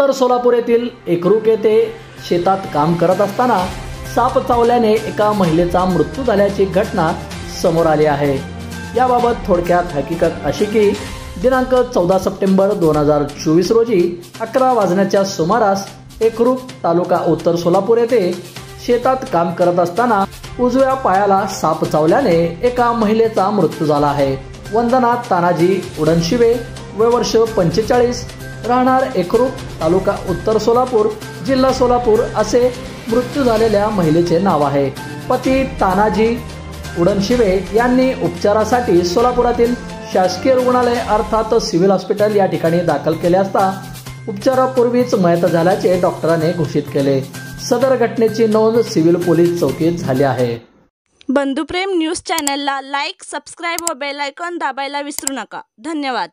उत्तर सोलापूर येथील एकरूक येथे शेतात काम करत असताना साप चावल्याने एका महिलेचा मृत्यू झाल्याची घटना समोर आली आहे। याबाबत थोडक्यात हकीकत अशी की दिनांक 14 सप्टेंबर 2024 रोजी 11 वाजण्याच्या सुमारास एकरूक तालुका उत्तर सोलापूर येथे शेतात काम करत असताना उजव्या पायाला साप चावल्याने एका महिलेचा मृत्यू झाला आहे। वंदना तानाजी उडनशिवे, वय वर्ष 45, राहणार एकरूक तालुका उत्तर सोलापूर जिल्हा सोलापूर असे मृत्यू झालेल्या महिलेचे नाव आहे। पती तानाजी उडनशिवे यांनी उपचारासाठी सोलापुरातील शासकीय रुग्णालय अर्थात सिव्हिल हॉस्पिटल या ठिकाणी दाखल केले असता उपचारापूर्वीच मयत झाल्याचे डॉक्टरांनी घोषित केले। सदर घटनेची नोंद सिव्हिल पोलीस चौकीत झाली आहे। बंधुप्रेम न्यूज चॅनलला लाईक, सबस्क्राइब व बेल आयकॉन दाबायला विसरू नका। धन्यवाद।